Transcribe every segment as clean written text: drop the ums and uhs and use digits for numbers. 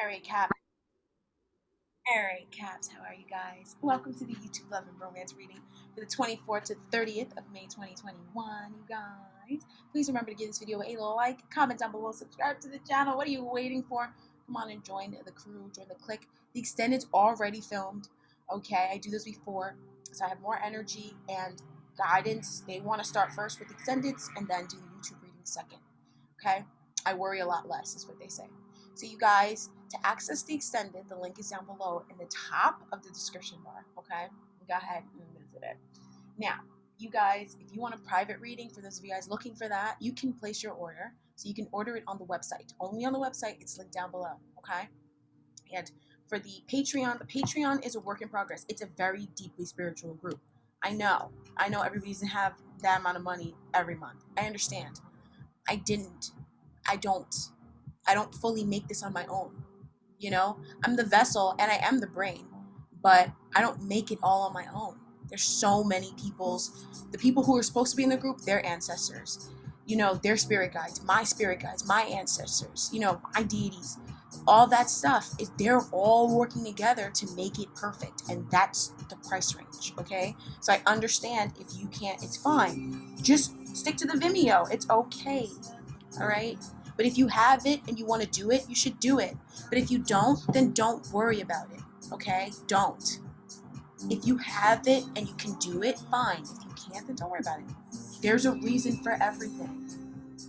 Alright, Caps, how are you guys? Welcome to the YouTube Love and Romance reading for the 24th to 30th of May 2021, you guys. Please remember to give this video a like, comment down below, subscribe to the channel. What are you waiting for? Come on and join the crew, join the clique. The extended's already filmed, okay? I do this before, so I have more energy and guidance. They want to start first with the extendeds and then do the YouTube reading second, okay? I worry a lot less, is what they say. So you guys, to access the extended, the link is down below in the top of the description bar, okay? Go ahead and visit it. Now, you guys, if you want a private reading, for those of you guys looking for that, you can place your order. So you can order it on the website. Only on the website, it's linked down below, okay? And for the Patreon is a work in progress. It's a very deeply spiritual group. I know everybody doesn't have that amount of money every month. I understand. I don't fully make this on my own. You know, I'm the vessel and I am the brain, but I don't make it all on my own. There's so many the people who are supposed to be in the group, their ancestors, you know, their spirit guides, my ancestors, you know, my deities, all that stuff they're all working together to make it perfect. And that's the price range. Okay. So I understand if you can't, it's fine. Just stick to the Vimeo. It's okay. All right. But if you have it and you want to do it, you should do it. But if you don't, then don't worry about it, okay? Don't. If you have it and you can do it, fine. If you can't, then don't worry about it. There's a reason for everything,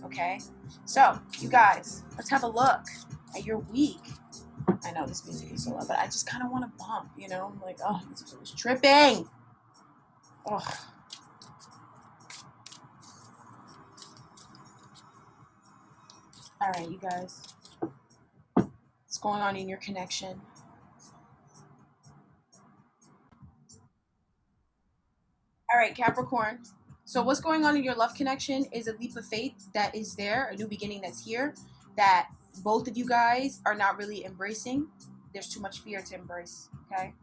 okay? So, you guys, let's have a look at your week. I know this music is so loud, but I just kind of want to bump, you know? I'm like, oh, this is tripping. Oh. All right, you guys, what's going on in your connection? All right, Capricorn. So what's going on in your love connection is a leap of faith that is there, a new beginning that's here, that both of you guys are not really embracing. There's too much fear to embrace, okay?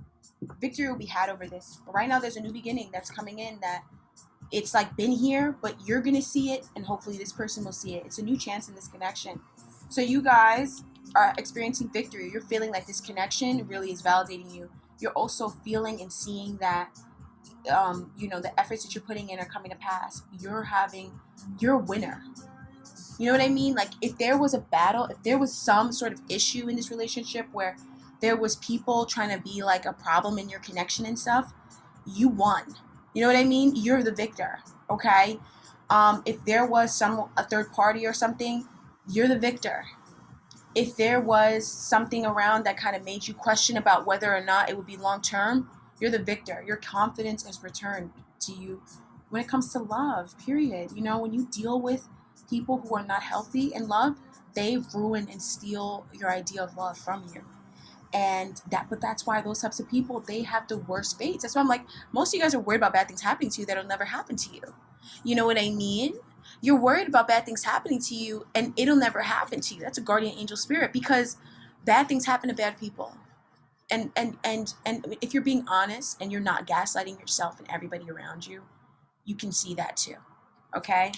Victory will be had over this. But right now there's a new beginning that's coming in that it's like been here, but you're going to see it, and hopefully this person will see it. It's a new chance in this connection. So you guys are experiencing victory. You're feeling like this connection really is validating you. You're also feeling and seeing that, you know, the efforts that you're putting in are coming to pass. You're a winner. You know what I mean? Like if there was a battle, if there was some sort of issue in this relationship where there was people trying to be like a problem in your connection and stuff, you won. You know what I mean? You're the victor, okay? If there was a third party or something, you're the victor. If there was something around that kind of made you question about whether or not it would be long-term, you're the victor. Your confidence is returned to you when it comes to love, period. You know, when you deal with people who are not healthy in love, they ruin and steal your idea of love from you. But that's why those types of people, they have the worst fates. That's why I'm like, most of you guys are worried about bad things happening to you that'll never happen to you. You know what I mean? You're worried about bad things happening to you and it'll never happen to you. That's a guardian angel spirit, because bad things happen to bad people. And if you're being honest and you're not gaslighting yourself and everybody around you, you can see that too. Okay?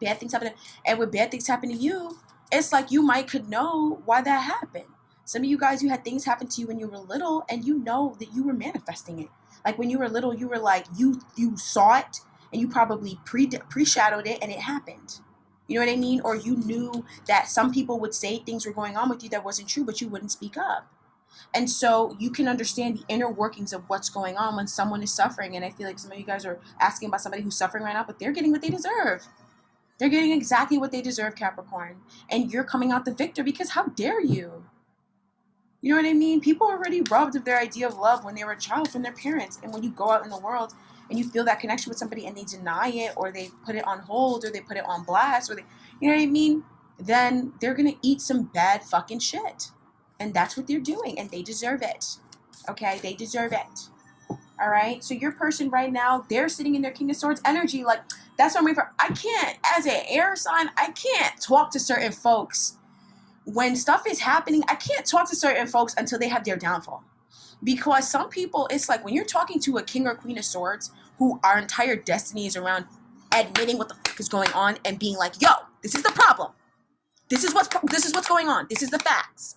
Bad things happen. And when bad things happen to you, it's like you could know why that happened. Some of you guys, you had things happen to you when you were little and you know that you were manifesting it. Like when you were little, you were like, you saw it and you probably pre-shadowed it and it happened. You know what I mean? Or you knew that some people would say things were going on with you that wasn't true, but you wouldn't speak up. And so you can understand the inner workings of what's going on when someone is suffering. And I feel like some of you guys are asking about somebody who's suffering right now, but they're getting what they deserve. They're getting exactly what they deserve, Capricorn. And you're coming out the victor, because how dare you? You know what I mean? People are already robbed of their idea of love when they were a child from their parents. And when you go out in the world and you feel that connection with somebody and they deny it, or they put it on hold, or they put it on blast, or you know what I mean? Then they're going to eat some bad fucking shit. And that's what they're doing. And they deserve it. Okay? They deserve it. All right? So your person right now, they're sitting in their King of Swords energy. Like, that's what I'm waiting for. I can't, as an air sign, I can't talk to certain folks. When stuff is happening, I can't talk to certain folks until they have their downfall. Because some people, it's like when you're talking to a King or Queen of Swords who our entire destiny is around admitting what the fuck is going on and being like, yo, this is the problem. This is what's going on. This is the facts.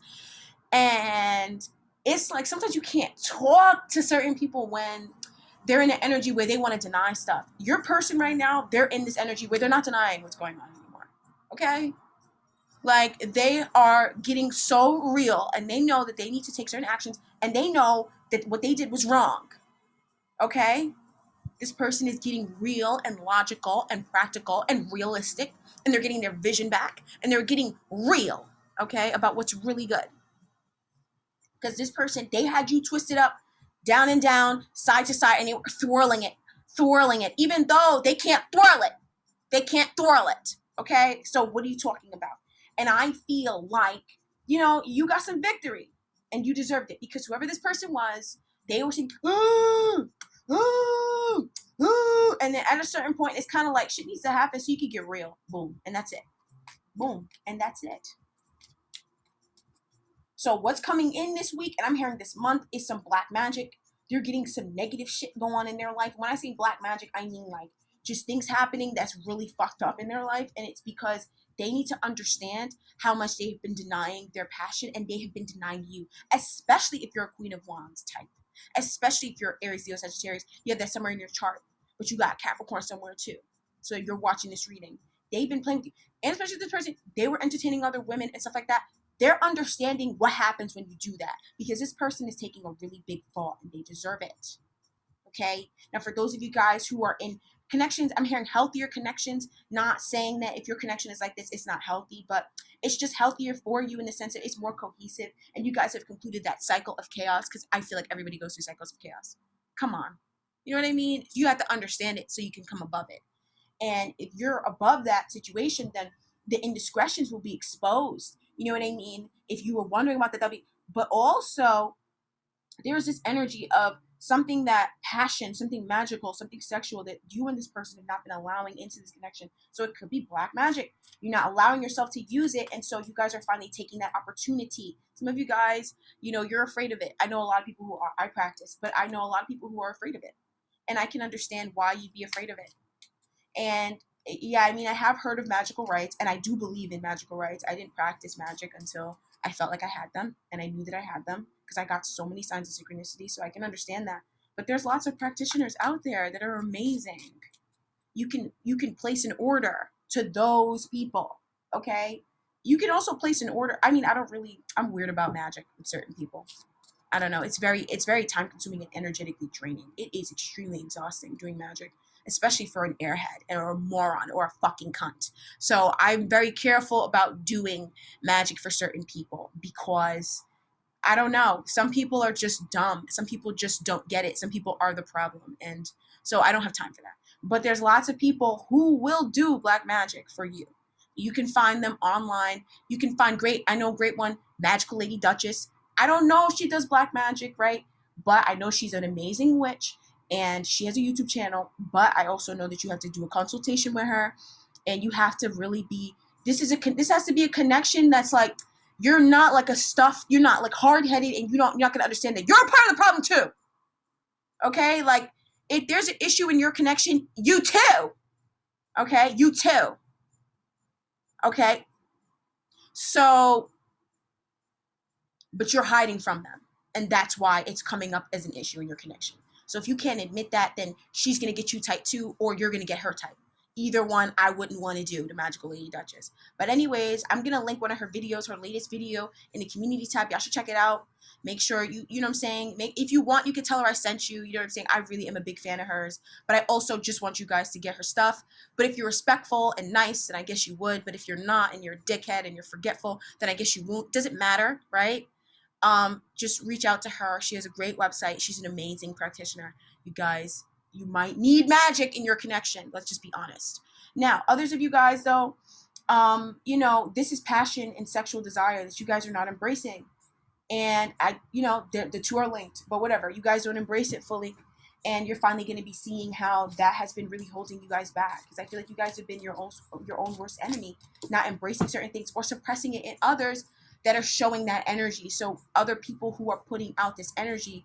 And it's like sometimes you can't talk to certain people when they're in an energy where they want to deny stuff. Your person right now, they're in this energy where they're not denying what's going on anymore. Okay? Like, they are getting so real, and they know that they need to take certain actions, and they know that what they did was wrong. Okay? This person is getting real and logical and practical and realistic, and they're getting their vision back, and they're getting real, okay, about what's really good. Because this person, they had you twisted up, down, side to side, and they were twirling it, even though they can't twirl it. They can't twirl it, okay? So what are you talking about? And I feel like, you got some victory, and you deserved it, because whoever this person was, they were saying, ooh, ooh, ooh, and then at a certain point, it's kind of like shit needs to happen so you can get real. Boom, and that's it. Boom, and that's it. So what's coming in this week, and I'm hearing this month, is some black magic. They're getting some negative shit going on in their life. When I say black magic, I mean like just things happening that's really fucked up in their life. And it's because they need to understand how much they've been denying their passion, and they have been denying you, especially if you're a Queen of Wands type. Especially if you're Aries, Leo, Sagittarius. You have that somewhere in your chart, but you got Capricorn somewhere too. So you're watching this reading. They've been playing with you. And especially this person, they were entertaining other women and stuff like that. They're understanding what happens when you do that, because this person is taking a really big fall and they deserve it. Okay? Now, for those of you guys who are in connections, I'm hearing healthier connections, not saying that if your connection is like this, it's not healthy, but it's just healthier for you in the sense that it's more cohesive, and you guys have concluded that cycle of chaos, because I feel like everybody goes through cycles of chaos. Come on. You know what I mean? You have to understand it so you can come above it. And if you're above that situation, then the indiscretions will be exposed. You know what I mean? If you were wondering about the W, but also there's this energy of something that passion, something magical, something sexual that you and this person have not been allowing into this connection. So it could be black magic. You're not allowing yourself to use it. And so you guys are finally taking that opportunity. Some of you guys, you're afraid of it. I know a lot of people who are, I practice, but I know a lot of people who are afraid of it. And I can understand why you'd be afraid of it. And yeah, I mean, I have heard of magical rites, and I do believe in magical rites. I didn't practice magic until I felt like I had them, and I knew that I had them because I got so many signs of synchronicity, so I can understand that. But there's lots of practitioners out there that are amazing. You can place an order to those people, okay? You can also place an order. I mean, I'm weird about magic with certain people. I don't know. It's very time consuming and energetically draining. It is extremely exhausting doing magic, especially for an airhead or a moron or a fucking cunt. So I'm very careful about doing magic for certain people because I don't know. Some people are just dumb. Some people just don't get it. Some people are the problem. And so I don't have time for that. But there's lots of people who will do black magic for you. You can find them online. You can find I know a great one, Magical Lady Duchess. I don't know if she does black magic, right? But I know she's an amazing witch and she has a YouTube channel. But I also know that you have to do a consultation with her and you have to really be, this has to be a connection that's like, you're not like you're not like hard-headed and you're not going to understand that you're a part of the problem too. Okay? Like, if there's an issue in your connection, you too. Okay? You too. Okay? So, but you're hiding from them. And that's why it's coming up as an issue in your connection. So if you can't admit that, then she's going to get you tight too, or you're going to get her tight. Either one I wouldn't want to do, the Magical Lady Duchess. But anyways, I'm going to link one of her videos, her latest video in the community tab. Y'all should check it out. Make sure you know what I'm saying? If you want, you can tell her I sent you. You know what I'm saying? I really am a big fan of hers. But I also just want you guys to get her stuff. But if you're respectful and nice, then I guess you would. But if you're not and you're a dickhead and you're forgetful, then I guess you won't. Doesn't matter, right? Just reach out to her. She has a great website. She's an amazing practitioner. You guys, you might need magic in your connection. Let's just be honest. Now, others of you guys, though, this is passion and sexual desire that you guys are not embracing. And the two are linked, but whatever. You guys don't embrace it fully. And you're finally going to be seeing how that has been really holding you guys back. Because I feel like you guys have been your own worst enemy, not embracing certain things or suppressing it in others that are showing that energy. So other people who are putting out this energy,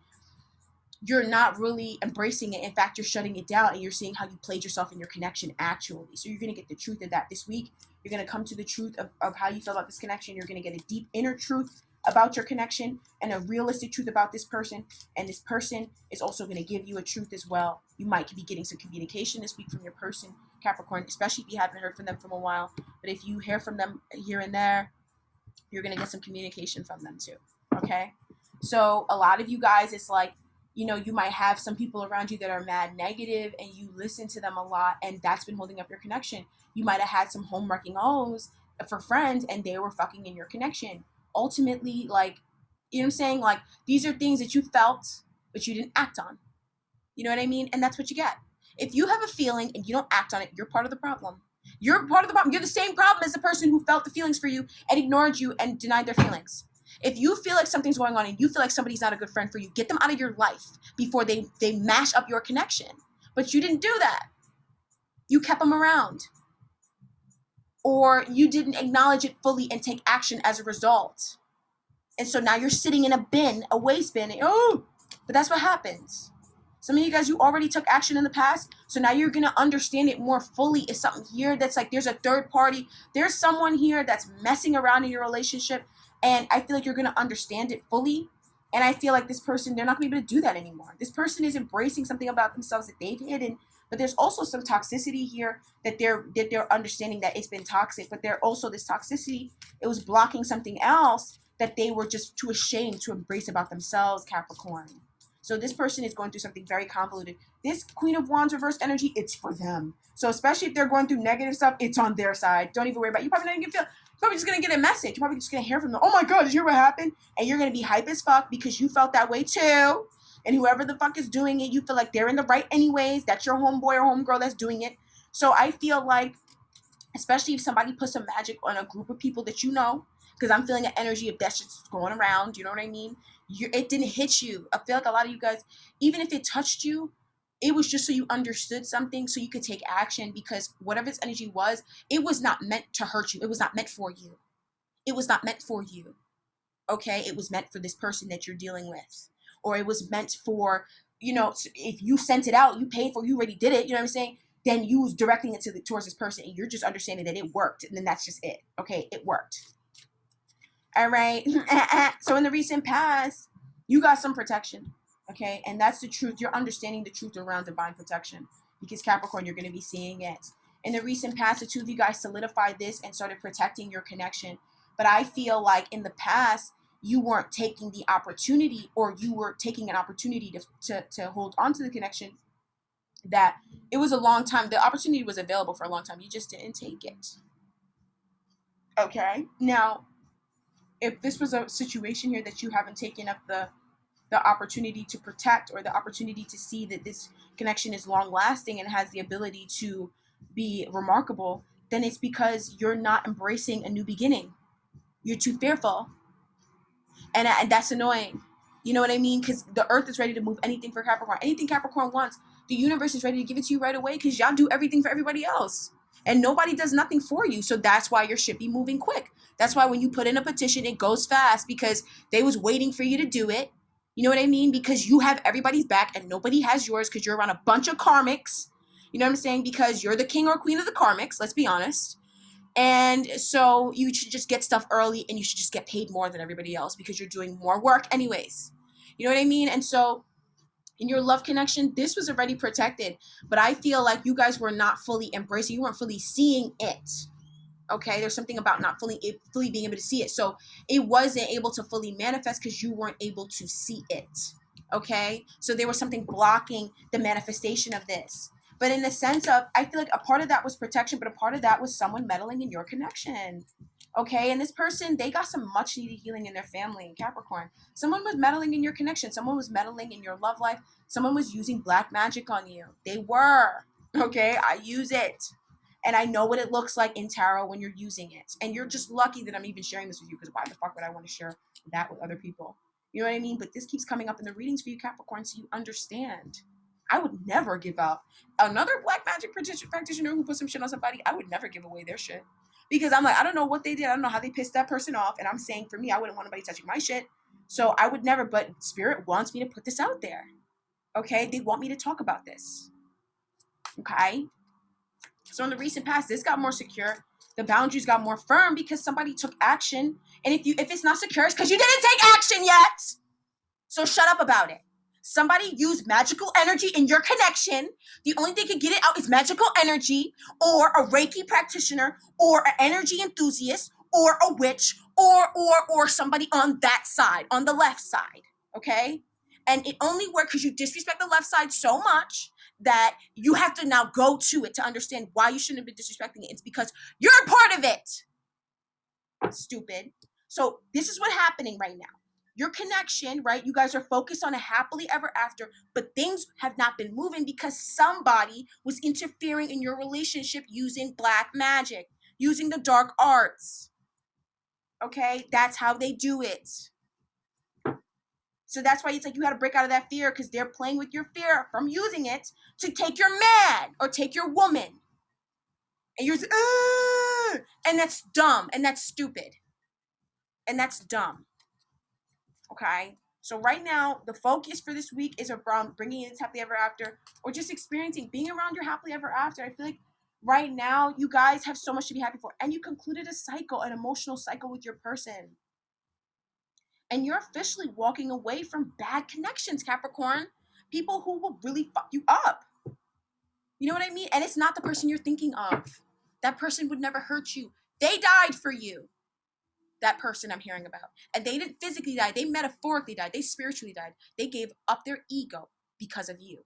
you're not really embracing it. In fact, you're shutting it down and you're seeing how you played yourself in your connection actually. So you're going to get the truth of that this week. You're going to come to the truth of how you feel about this connection. You're going to get a deep inner truth about your connection and a realistic truth about this person. And this person is also going to give you a truth as well. You might be getting some communication this week from your person, Capricorn, especially if you haven't heard from them from a while. But if you hear from them here and there, you're going to get some communication from them too. Okay. So a lot of you guys, it's like, you know, you might have some people around you that are mad negative and you listen to them a lot, and that's been holding up your connection. You might have had some home wrecking homes for friends and they were fucking in your connection. Ultimately, like, you know what I'm saying? Like, these are things that you felt, but you didn't act on. You know what I mean? And that's what you get. If you have a feeling and you don't act on it, you're part of the problem. You're part of the problem. You're the same problem as the person who felt the feelings for you and ignored you and denied their feelings. If you feel like something's going on and you feel like somebody's not a good friend for you, get them out of your life before they mash up your connection. But you didn't do that. You kept them around. Or you didn't acknowledge it fully and take action as a result. And so now you're sitting in a bin, a waste bin. Oh, but that's what happens. Some of you guys, you already took action in the past, so now you're going to understand it more fully. It's something here that's like there's a third party. There's someone here that's messing around in your relationship, and I feel like you're going to understand it fully. And I feel like this person, they're not going to be able to do that anymore. This person is embracing something about themselves that they've hidden, but there's also some toxicity here that they're understanding that it's been toxic, but they're also this toxicity, it was blocking something else that they were just too ashamed to embrace about themselves, Capricorn. So this person is going through something very convoluted. This Queen of Wands reverse energy, it's for them. So especially if they're going through negative stuff, it's on their side. Don't even worry about it. You're probably just going to get a message. You're probably just going to hear from them. Oh my God, did you hear what happened? And you're going to be hype as fuck because you felt that way too. And whoever the fuck is doing it, you feel like they're in the right anyways. That's your homeboy or homegirl that's doing it. So I feel like, especially if somebody puts some magic on a group of people that you know, because I'm feeling an energy of that shit's going around, you know what I mean? It didn't hit you. I feel like a lot of you guys, even if it touched you, it was just so you understood something, so you could take action, because whatever this energy was, it was not meant to hurt you. It was not meant for you. It was not meant for you. Okay? It was meant for this person that you're dealing with. Or it was meant for, you know, if you sent it out, you paid for it, you already did it, you know what I'm saying? Then you was directing it towards this person, and you're just understanding that it worked, and then that's just it. Okay? It worked. All right. So in the recent past, you got some protection. Okay. And that's the truth. You're understanding the truth around divine protection, because Capricorn, you're going to be seeing it. In the recent past, the two of you guys solidified this and started protecting your connection. But I feel like in the past, you weren't taking the opportunity, or you were taking an opportunity to hold on to the connection that it was a long time. The opportunity was available for a long time. You just didn't take it. Okay. Now, if this was a situation here that you haven't taken up the opportunity to protect, or the opportunity to see that this connection is long lasting and has the ability to be remarkable, then it's because you're not embracing a new beginning. You're too fearful. And that's annoying. You know what I mean? Because the earth is ready to move anything for Capricorn. Anything Capricorn wants, the universe is ready to give it to you right away, because y'all do everything for everybody else. And nobody does nothing for you. So that's why your shit be moving quick. That's why when you put in a petition, it goes fast, because they was waiting for you to do it. You know what I mean? Because you have everybody's back and nobody has yours, because you're around a bunch of karmics. You know what I'm saying? Because you're the king or queen of the karmics, let's be honest. And so you should just get stuff early, and you should just get paid more than everybody else, because you're doing more work anyways. You know what I mean? And so in your love connection, this was already protected, but I feel like you guys were not fully embracing. You weren't fully seeing it. Okay, there's something about not fully being able to see it. So it wasn't able to fully manifest because you weren't able to see it. Okay, so there was something blocking the manifestation of this. But in the sense of, I feel like a part of that was protection, but a part of that was someone meddling in your connection. Okay, and this person, they got some much needed healing in their family in Capricorn. Someone was meddling in your connection. Someone was meddling in your love life. Someone was using black magic on you. They were. Okay, I use it. And I know what it looks like in tarot when you're using it. And you're just lucky that I'm even sharing this with you, because why the fuck would I want to share that with other people? You know what I mean? But this keeps coming up in the readings for you, Capricorn, so you understand. I would never give up. Another black magic practitioner who put some shit on somebody, I would never give away their shit. Because I'm like, I don't know what they did. I don't know how they pissed that person off. And I'm saying, for me, I wouldn't want anybody touching my shit. So I would never, but Spirit wants me to put this out there. Okay? They want me to talk about this. Okay? So in the recent past, this got more secure. The boundaries got more firm because somebody took action. And if it's not secure, it's because you didn't take action yet. So shut up about it. Somebody used magical energy in your connection. The only thing that can get it out is magical energy, or a Reiki practitioner, or an energy enthusiast, or a witch, or somebody on that side, on the left side. Okay? And it only works because you disrespect the left side so much that you have to now go to it to understand why you shouldn't have been disrespecting it. It's because you're a part of it. Stupid. So this is what's happening right now. Your connection, right? You guys are focused on a happily ever after, but things have not been moving because somebody was interfering in your relationship using black magic, using the dark arts. Okay? That's how they do it. So that's why it's like you got to break out of that fear, because they're playing with your fear from using it to take your man or take your woman. And you're just, and that's dumb, and that's stupid, and that's dumb. Okay? So right now, the focus for this week is around bringing in this happily ever after, or just experiencing being around your happily ever after. I feel like right now, you guys have so much to be happy for, and you concluded a cycle, an emotional cycle with your person. And you're officially walking away from bad connections, Capricorn. People who will really fuck you up. You know what I mean? And it's not the person you're thinking of. That person would never hurt you. They died for you. That person I'm hearing about. And they didn't physically die. They metaphorically died. They spiritually died. They gave up their ego because of you.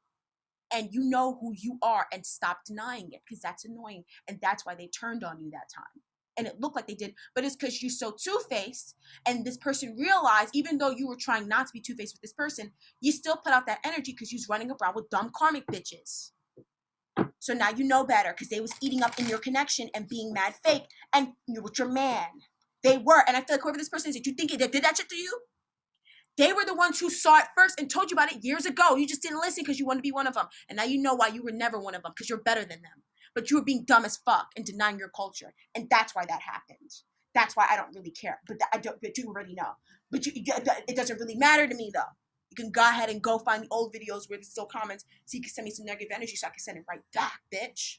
And you know who you are, and stop denying it, because that's annoying. And that's why they turned on you that time. And it looked like they did, but it's because you're so two-faced, and this person realized, even though you were trying not to be two-faced with this person, you still put out that energy because you was running around with dumb karmic bitches. So now you know better, because they was eating up in your connection and being mad fake, and you're with your man. They were, and I feel like whoever this person is, did you think they did that shit to you? They were the ones who saw it first and told you about it years ago. You just didn't listen because you wanted to be one of them. And now you know why you were never one of them, because you're better than them. But you were being dumb as fuck and denying your culture. And that's why that happened. That's why I don't really care. But you already know. But it doesn't really matter to me, though. You can go ahead and go find the old videos where there's still comments, so you can send me some negative energy so I can send it right back, bitch.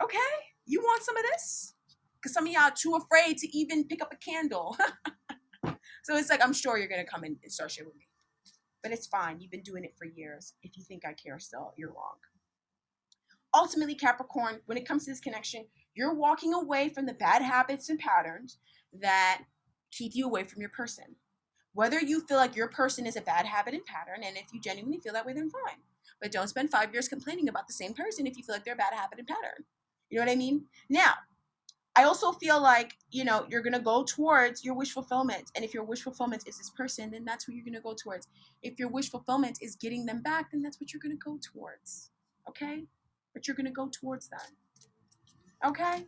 Okay? You want some of this? Because some of y'all are too afraid to even pick up a candle. So it's like, I'm sure you're going to come in and start shit with me. But it's fine. You've been doing it for years. If you think I care still, you're wrong. Ultimately, Capricorn, when it comes to this connection, you're walking away from the bad habits and patterns that keep you away from your person. Whether you feel like your person is a bad habit and pattern, and if you genuinely feel that way, then fine. But don't spend 5 years complaining about the same person if you feel like they're a bad habit and pattern. You know what I mean? Now, I also feel like, you're going to go towards your wish fulfillment. And if your wish fulfillment is this person, then that's what you're going to go towards. If your wish fulfillment is getting them back, then that's what you're going to go towards. Okay? But you're going to go towards that. Okay?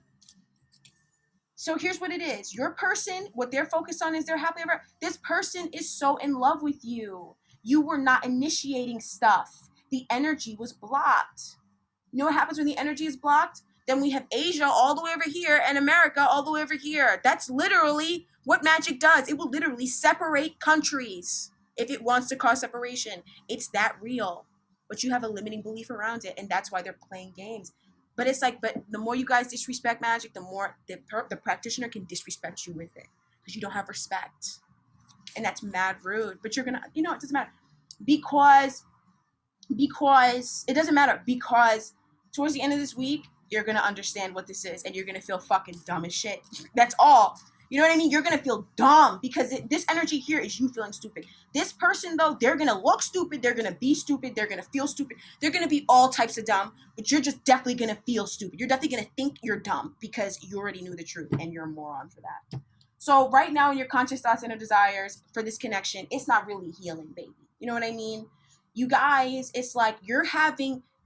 So here's what it is. Your person, what they're focused on is their happily ever. This person is so in love with you. You were not initiating stuff. The energy was blocked. You know what happens when the energy is blocked? Then we have Asia all the way over here and America all the way over here. That's literally what magic does. It will literally separate countries if it wants to cause separation. It's that real. But you have a limiting belief around it, and that's why they're playing games. But it's like, but the more you guys disrespect magic, the more the practitioner can disrespect you with it, because you don't have respect. And that's mad rude. But you're going to, it doesn't matter. Because it doesn't matter. Because towards the end of this week, you're going to understand what this is, and you're going to feel fucking dumb as shit. That's all. You know what I mean? You're going to feel dumb, because this energy here is you feeling stupid. This person, though, they're going to look stupid. They're going to be stupid. They're going to feel stupid. They're going to be all types of dumb, but you're just definitely going to feel stupid. You're definitely going to think you're dumb because you already knew the truth, and you're a moron for that. So right now in your conscious thoughts and desires for this connection, it's not really healing, baby. You know what I mean? You guys, it's like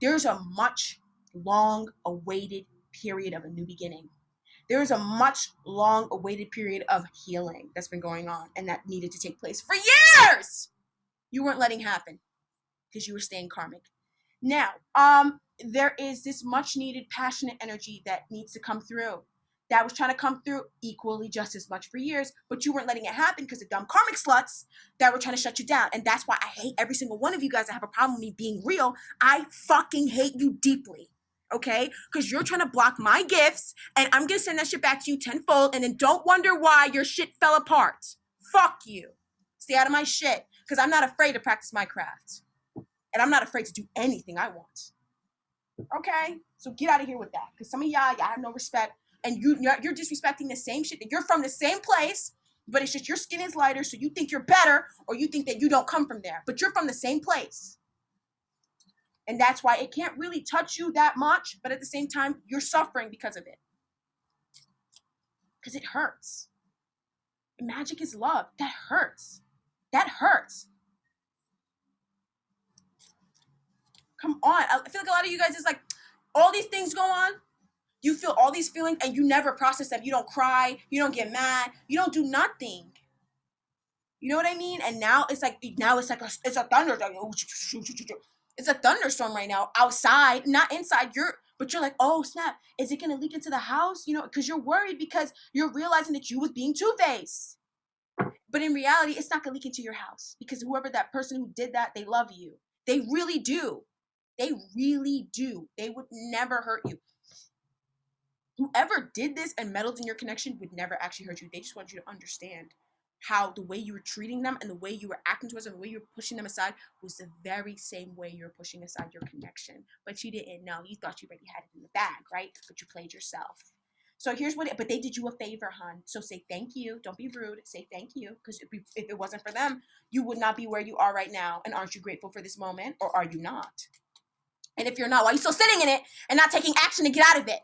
there's a much long-awaited period of a new beginning. There is a much long-awaited period of healing that's been going on, and that needed to take place for years. You weren't letting happen because you were staying karmic. Now, there is this much-needed passionate energy that needs to come through. That was trying to come through equally just as much for years, but you weren't letting it happen because of dumb karmic sluts that were trying to shut you down. And that's why I hate every single one of you guys that have a problem with me being real. I fucking hate you deeply. okay? Because you're trying to block my gifts, and I'm gonna send that shit back to you tenfold, and then don't wonder why your shit fell apart. Fuck you. Stay out of my shit, because I'm not afraid to practice my craft. And I'm not afraid to do anything I want. Okay? So get out of here with that. Because some of y'all have no respect, and you're disrespecting the same shit that you're from the same place, but it's just your skin is lighter, so you think you're better, or you think that you don't come from there. But you're from the same place. And that's why it can't really touch you that much, but at the same time, you're suffering because of it. Because it hurts. Magic is love. That hurts. That hurts. Come on. I feel like a lot of you guys is like, all these things go on. You feel all these feelings and you never process them. You don't cry. You don't get mad. You don't do nothing. You know what I mean? And now it's like it's a thunderstorm. It's a thunderstorm right now outside, not inside. But you're like, oh snap! Is it gonna leak into the house? You know, because you're worried because you're realizing that you was being two-faced. But in reality, it's not gonna leak into your house because whoever that person who did that, they love you. They really do. They really do. They would never hurt you. Whoever did this and meddled in your connection would never actually hurt you. They just want you to understand how the way you were treating them and the way you were acting towards them, the way you were pushing them aside was the very same way you were pushing aside your connection. But you didn't know. You thought you already had it in the bag, right? But you played yourself. So here's but they did you a favor, hon. So say thank you. Don't be rude. Say thank you. Because if it wasn't for them, you would not be where you are right now. And aren't you grateful for this moment? Or are you not? And if you're not, why are you still sitting in it and not taking action to get out of it?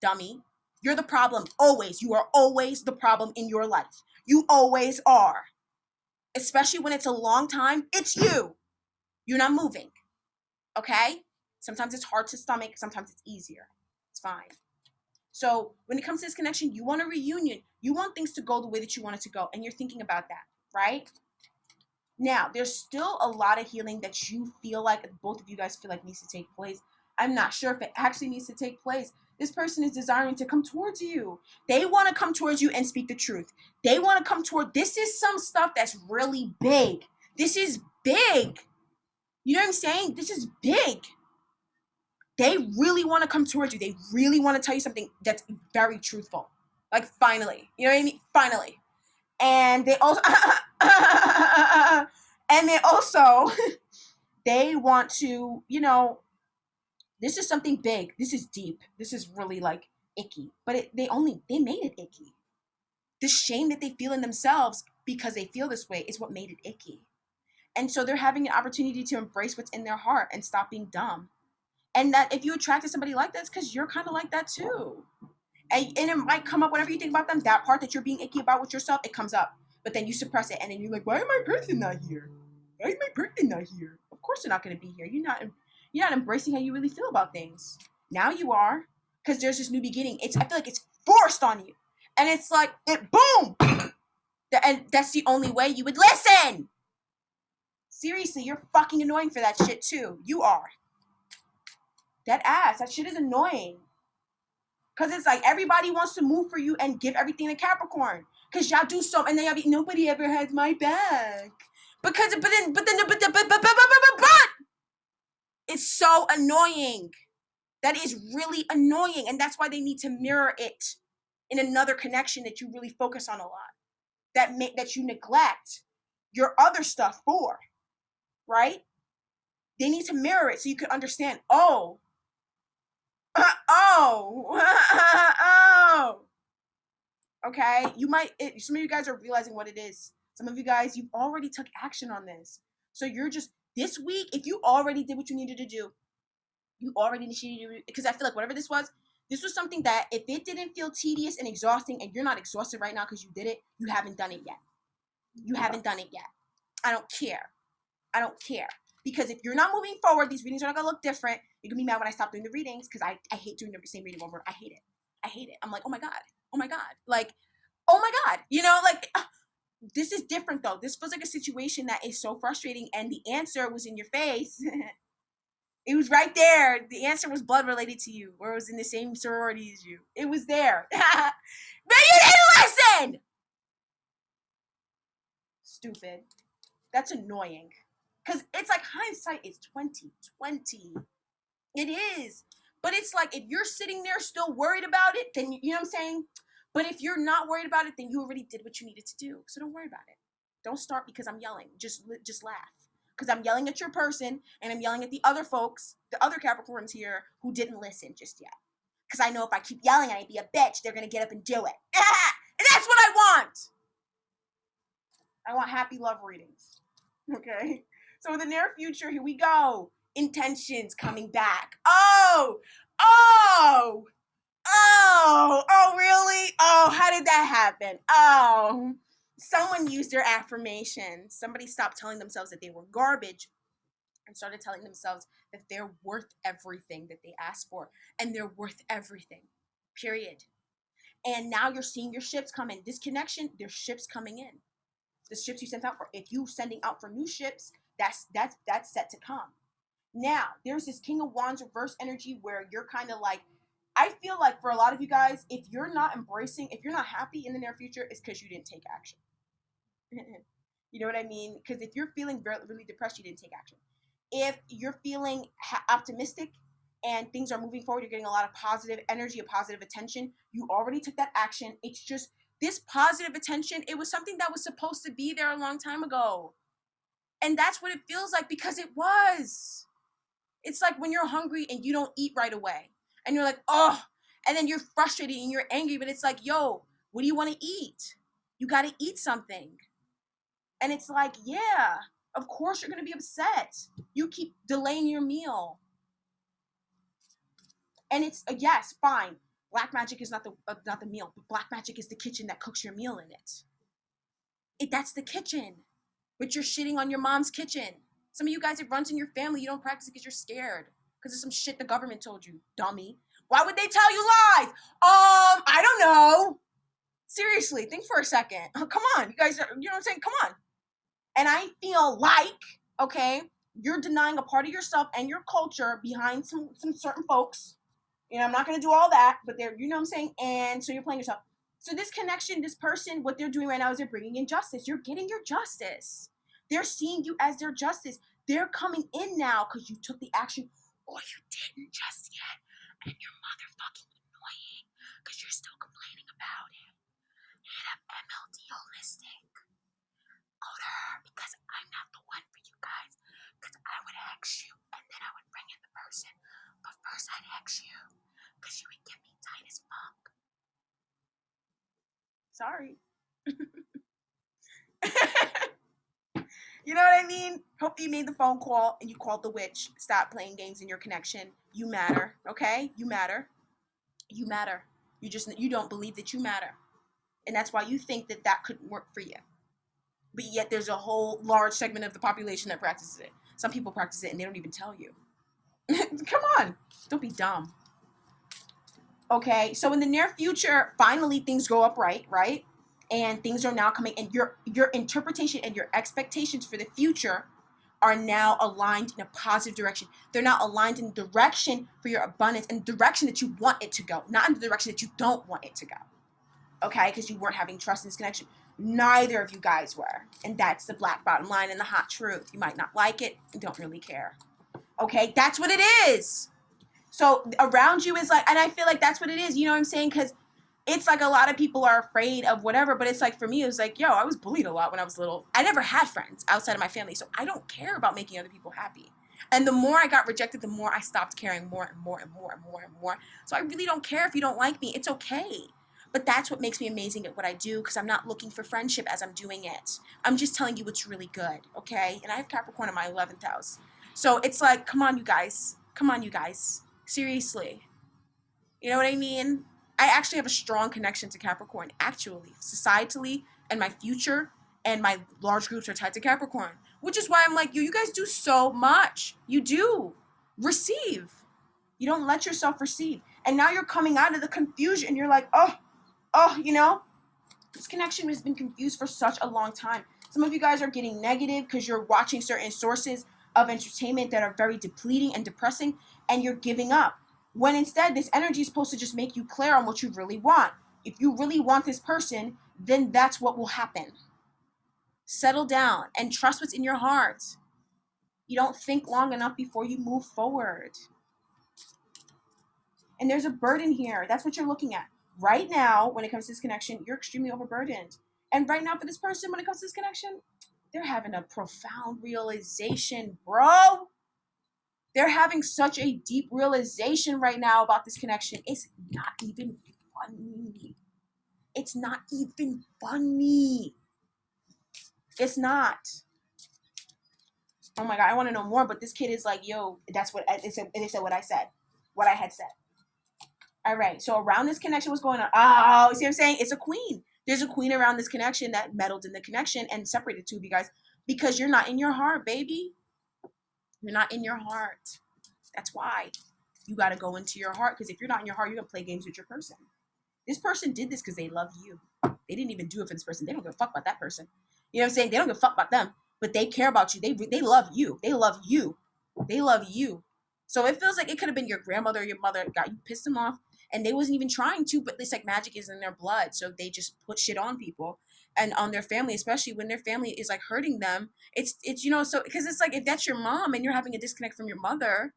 Dummy. You're the problem. Always. You are always the problem in your life. You always are. Especially when it's a long time. It's you. You're not moving. Okay? Sometimes it's hard to stomach. Sometimes it's easier. It's fine. So when it comes to this connection, you want a reunion. You want things to go the way that you want it to go. And you're thinking about that, right? Now, there's still a lot of healing that you feel like, both of you guys feel like needs to take place. I'm not sure if it actually needs to take place. This person is desiring to come towards you. They want to come towards you and speak the truth. They want to come toward, this is some stuff that's really big. This is big. You know what I'm saying? This is big. They really want to come towards you. They really want to tell you something that's very truthful. Like, finally. You know what I mean? Finally. And they also, they want to, you know, this is something big. This is deep. This is really like icky. But they made it icky. The shame that they feel in themselves because they feel this way is what made it icky. And so they're having an opportunity to embrace what's in their heart and stop being dumb. And that if you attracted somebody like that, it's because you're kind of like that too. And it might come up whenever you think about them, that part that you're being icky about with yourself, it comes up. But then you suppress it, and then you're like, why am I person not here? Why is my person not here? Of course they're not going to be here. You're not embracing how you really feel about things. Now you are, because there's this new beginning. I feel like it's forced on you. And it's like, boom! And that's the only way you would listen! Seriously, you're fucking annoying for that shit too. You are. That shit is annoying. Because it's like everybody wants to move for you and give everything to Capricorn. Because y'all do so, and then y'all be, nobody ever has my back. But it's so annoying. That is really annoying. And that's why they need to mirror it in another connection that you really focus on a lot. That you neglect your other stuff for. Right? They need to mirror it so you can understand, oh. Okay, some of you guys are realizing what it is. Some of you guys, you've already took action on this. So you're just, this week, if you already did what you needed to do, you already initiated, because I feel like whatever this was something that if it didn't feel tedious and exhausting, and you're not exhausted right now because you did it, you haven't done it yet. You haven't done it yet. I don't care. Because if you're not moving forward, these readings are not going to look different. You're going to be mad when I stop doing the readings because I hate doing the same reading over. I hate it. I'm like, oh my God. Like, oh my God. You know, like, this is different though. This feels like a situation that is so frustrating and the answer was in your face. It was right there. The answer was blood related to you or it was in the same sorority as you. It was there. But you didn't listen! Stupid. That's annoying. Because it's like hindsight is 2020. It is. But it's like, if you're sitting there still worried about it, then, you know what I'm saying? But if you're not worried about it, then you already did what you needed to do. So don't worry about it. Don't start because I'm yelling. Just laugh. Because I'm yelling at your person, and I'm yelling at the other folks, the other Capricorns here, who didn't listen just yet. Because I know if I keep yelling and I be a bitch, they're going to get up and do it. And that's what I want. I want happy love readings. Okay? So in the near future, here we go. Intentions coming back. Oh, really? Oh, how did that happen? Oh, someone used their affirmations. Somebody stopped telling themselves that they were garbage and started telling themselves that they're worth everything that they asked for, and they're worth everything, period. And now you're seeing your ships come in. This connection, there's ships coming in. The ships you sent out for, if you sending out for new ships, that's set to come. Now, there's this King of Wands reverse energy where you're kind of like, I feel like for a lot of you guys, if you're not embracing, if you're not happy in the near future, it's because you didn't take action. You know what I mean? Because if you're feeling really depressed, you didn't take action. If you're feeling optimistic and things are moving forward, you're getting a lot of positive energy, a positive attention, you already took that action. It's just this positive attention, it was something that was supposed to be there a long time ago. And that's what it feels like, because it was. It's like when you're hungry and you don't eat right away. And you're like, oh, and then you're frustrated and you're angry, but it's like, yo, what do you want to eat? You got to eat something. And it's like, yeah, of course you're going to be upset. You keep delaying your meal. And it's, yes, fine. Black magic is not the meal, but black magic is the kitchen that cooks your meal in it. That's the kitchen. But you're shitting on your mom's kitchen. Some of you guys, it runs in your family. You don't practice it because you're scared. Because of some shit the government told you, dummy. Why would they tell you lies? I don't know. Seriously, think for a second. Oh, come on, you guys, you know what I'm saying? Come on. And I feel like, okay, you're denying a part of yourself and your culture behind some certain folks. You know, I'm not going to do all that, but they're, you know what I'm saying? And so you're playing yourself. So this connection, this person, what they're doing right now is they're bringing in justice. You're getting your justice. They're seeing you as their justice. They're coming in now because you took the action, or you didn't just yet. And you're motherfucking annoying because you're still complaining about it. Hit up MLD Holistic. Go to her, because I'm not the one for you guys. Because I would hex you and then I would bring in the person. But first I'd hex you because you would get me tight as fuck. Sorry. You know what I mean? Hope you made the phone call and you called the witch. Stop playing games in your connection. You matter, okay? You matter. You matter. You don't believe that you matter. And that's why you think that that couldn't work for you. But yet there's a whole large segment of the population that practices it. Some people practice it and they don't even tell you. Come on. Don't be dumb. Okay, so in the near future, finally things go up right? And things are now coming, and your interpretation and your expectations for the future are now aligned in a positive direction. They're now aligned in the direction for your abundance, and the direction that you want it to go, not in the direction that you don't want it to go. Okay, because you weren't having trust in this connection. Neither of you guys were. And that's the black bottom line and the hot truth. You might not like it and don't really care. Okay, that's what it is. So around you is like, and I feel like that's what it is, you know what I'm saying? Because it's like a lot of people are afraid of whatever, but it's like, for me, it was like, yo, I was bullied a lot when I was little. I never had friends outside of my family, so I don't care about making other people happy. And the more I got rejected, the more I stopped caring more and more and more and more and more. So I really don't care if you don't like me. It's okay. But that's what makes me amazing at what I do, because I'm not looking for friendship as I'm doing it. I'm just telling you what's really good, okay? And I have Capricorn in my 11th house. So it's like, come on, you guys. Come on, you guys. Seriously. You know what I mean? I actually have a strong connection to Capricorn, actually, societally, and my future and my large groups are tied to Capricorn, which is why I'm like, you guys do so much. You do. Receive. You don't let yourself receive. And now you're coming out of the confusion. You're like, oh, you know, this connection has been confused for such a long time. Some of you guys are getting negative because you're watching certain sources of entertainment that are very depleting and depressing, and you're giving up. When instead, this energy is supposed to just make you clear on what you really want. If you really want this person, then that's what will happen. Settle down and trust what's in your heart. You don't think long enough before you move forward. And there's a burden here. That's what you're looking at. Right now, when it comes to this connection, you're extremely overburdened. And right now for this person, when it comes to this connection, they're having a profound realization, bro. They're having such a deep realization right now about this connection. It's not even funny. It's not even funny. It's not. Oh my God, I want to know more, but this kid is like, yo, that's what they said what I said. What I had said. All right, so around this connection, what's going on? Oh, see what I'm saying? It's a queen. There's a queen around this connection that meddled in the connection and separated two of you guys because you're not in your heart, baby. You're not in your heart. That's why you got to go into your heart, because if you're not in your heart, you're going to play games with your person. This person did this because they love you. They didn't even do it for this person. They don't give a fuck about that person. You know what I'm saying? They don't give a fuck about them, but they care about you. They love you. They love you. They love you. So it feels like it could have been your grandmother or your mother got you, pissed them off, and they wasn't even trying to, but it's like magic is in their blood. So they just put shit on people and on their family, especially when their family is like hurting them. It's so because it's like if that's your mom and you're having a disconnect from your mother,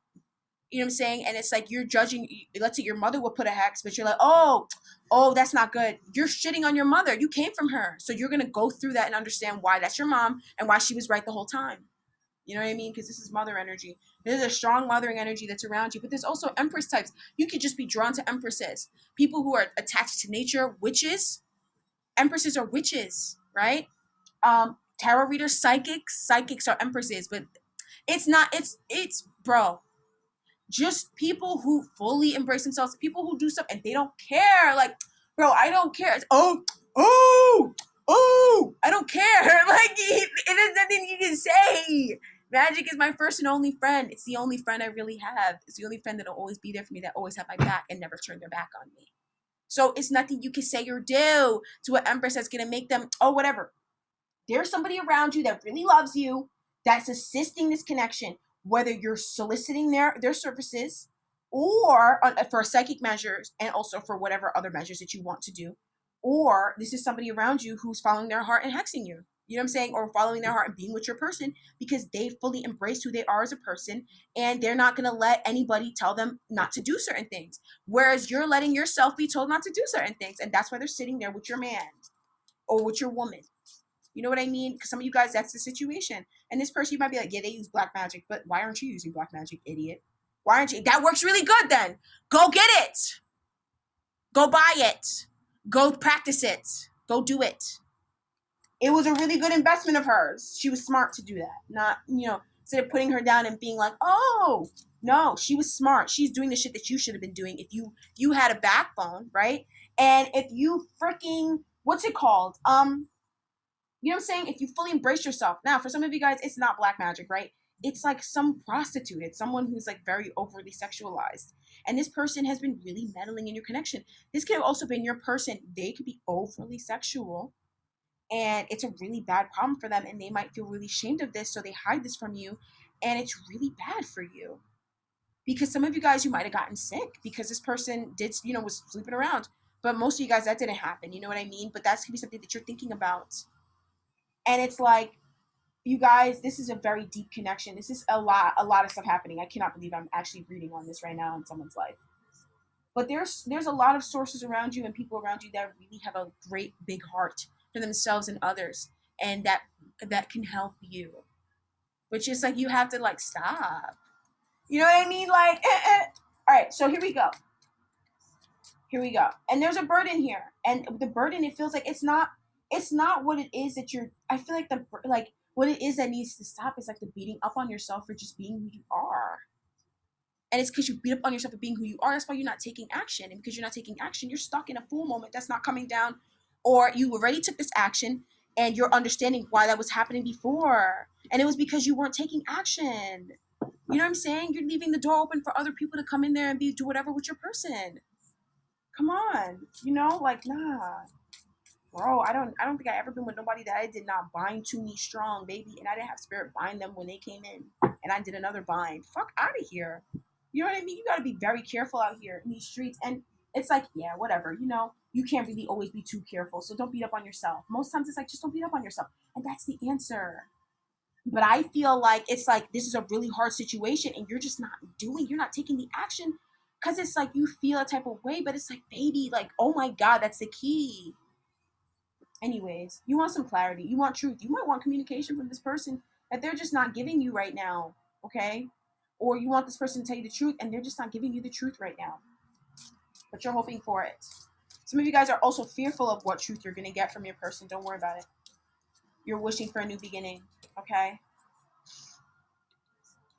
you know what I'm saying? And it's like you're judging, let's say your mother will put a hex, but you're like, oh, that's not good. You're shitting on your mother. You came from her. So you're going to go through that and understand why that's your mom and why she was right the whole time. You know what I mean? Because this is mother energy. There's a strong mothering energy that's around you, but there's also empress types. You could just be drawn to empresses. People who are attached to nature, witches. Empresses are witches, right? Tarot readers, psychics. Psychics are empresses, but it's not, it's, bro. Just people who fully embrace themselves, people who do stuff and they don't care. Like, bro, I don't care. It's, I don't care. Like, there's nothing you can say. Magic is my first and only friend. It's the only friend I really have. It's the only friend that'll always be there for me, that always have my back and never turn their back on me. So it's nothing you can say or do to an empress that's gonna make them, whatever. There's somebody around you that really loves you, that's assisting this connection, whether you're soliciting their services or for psychic measures and also for whatever other measures that you want to do, or this is somebody around you who's following their heart and hexing you. You know what I'm saying? Or following their heart and being with your person because they fully embrace who they are as a person, and they're not going to let anybody tell them not to do certain things. Whereas you're letting yourself be told not to do certain things, and that's why they're sitting there with your man or with your woman. You know what I mean? Because some of you guys, that's the situation. And this person, you might be like, yeah, they use black magic, but why aren't you using black magic, idiot? Why aren't you? That works really good then. Go get it. Go buy it. Go practice it. Go do it. It was a really good investment of hers. She was smart to do that. Not, instead of putting her down and being like, oh, no, she was smart. She's doing the shit that you should have been doing if you had a backbone, right? And if you freaking, what's it called? You know what I'm saying? If you fully embrace yourself. Now, for some of you guys, it's not black magic, right? It's like some prostitute. It's someone who's like very overly sexualized. And this person has been really meddling in your connection. This could have also been your person. They could be overly sexual. And it's a really bad problem for them. And they might feel really ashamed of this. So they hide this from you. And it's really bad for you. Because some of you guys, you might have gotten sick because this person was sleeping around. But most of you guys, that didn't happen. You know what I mean? But that's going to be something that you're thinking about. And it's like, you guys, this is a very deep connection. This is a lot of stuff happening. I cannot believe I'm actually reading on this right now in someone's life. But there's a lot of sources around you and people around you that really have a great big heart for themselves and others, and that can help you. But just like you have to like stop. You know what I mean? Like, all right. So here we go. And there's a burden here, and the burden, it feels like it's not what it is that I feel like what it is that needs to stop is like the beating up on yourself for just being who you are. And it's because you beat up on yourself for being who you are. That's why you're not taking action. And because you're not taking action, you're stuck in a fool moment that's not coming down. Or you already took this action and you're understanding why that was happening before. And it was because you weren't taking action. You know what I'm saying? You're leaving the door open for other people to come in there and do whatever with your person. Come on. Nah. Bro, I don't think I ever been with nobody that I did not bind to me strong, baby. And I didn't have spirit bind them when they came in. And I did another bind. Fuck out of here. You know what I mean? You got to be very careful out here in these streets. And it's like, yeah, whatever. You can't really always be too careful. So don't beat up on yourself. Most times it's like, just don't beat up on yourself. And that's the answer. But I feel like it's like this is a really hard situation and you're not taking the action because it's like you feel a type of way, but it's like, baby, like, oh my God, that's the key. Anyways, you want some clarity. You want truth. You might want communication from this person that they're just not giving you right now, okay? Or you want this person to tell you the truth and they're just not giving you the truth right now. But you're hoping for it. Some of you guys are also fearful of what truth you're going to get from your person. Don't worry about it. You're wishing for a new beginning, okay?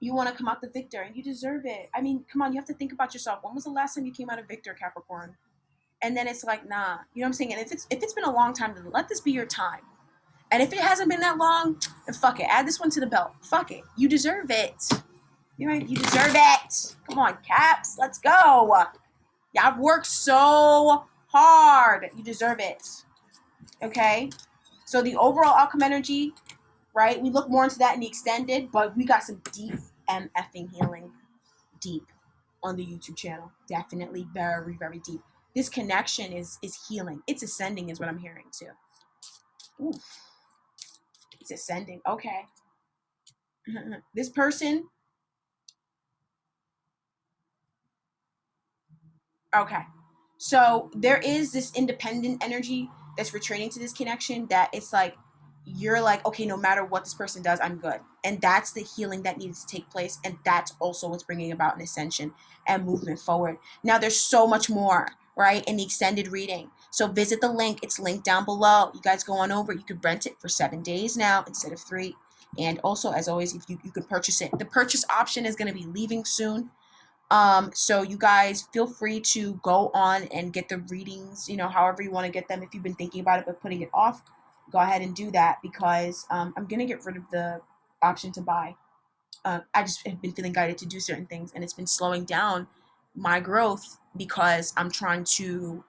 You want to come out the victor and you deserve it. I mean, come on, you have to think about yourself. When was the last time you came out a victor, Capricorn? And then it's like, nah, you know what I'm saying? And if it's been a long time, then let this be your time. And if it hasn't been that long, then fuck it. Add this one to the belt. Fuck it. You deserve it. You're right. You deserve it. Come on, Caps. Let's go. Y'all worked so hard. You deserve it. Okay? So the overall outcome energy, right? We look more into that in the extended, but we got some deep MFing healing. Deep on the YouTube channel. Definitely very, very deep. This connection is healing. It's ascending is what I'm hearing too. Ooh. It's ascending. Okay. This person. Okay. So there is this independent energy that's returning to this connection that it's like, you're like, okay, no matter what this person does, I'm good. And that's the healing that needs to take place. And that's also what's bringing about an ascension and movement forward. Now, there's so much more, right, in the extended reading. So visit the link. It's linked down below. You guys go on over. You could rent it for 7 days now instead of 3. And also, as always, if you can purchase it. The purchase option is going to be leaving soon. So you guys feel free to go on and get the readings, you know, however you want to get them. If you've been thinking about it but putting it off, go ahead and do that because I'm going to get rid of the option to buy. I just have been feeling guided to do certain things and it's been slowing down my growth because I'm trying to,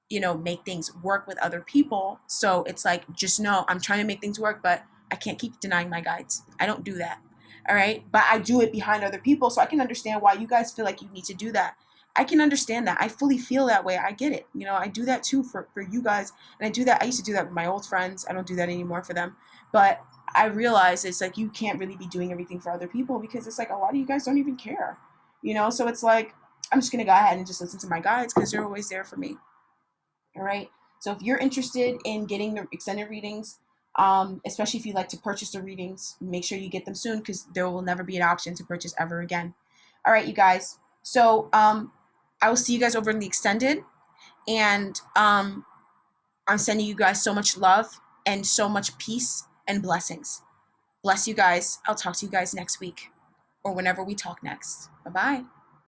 you know, make things work with other people. So it's like, just know I'm trying to make things work, but I can't keep denying my guides. I don't do that. All right. But I do it behind other people. So I can understand why you guys feel like you need to do that. I can understand that. I fully feel that way. I get it. You know, I do that too for you guys. And I do that. I used to do that with my old friends. I don't do that anymore for them. But I realize it's like you can't really be doing everything for other people because it's like a lot of you guys don't even care. You know, so it's like, I'm just going to go ahead and just listen to my guides because they're always there for me. All right. So if you're interested in getting the extended readings, especially if you like to purchase the readings, make sure you get them soon because there will never be an option to purchase ever again. All right, you guys. So I will see you guys over in the extended. And I'm sending you guys so much love and so much peace and blessings. Bless you guys. I'll talk to you guys next week or whenever we talk next. Bye-bye.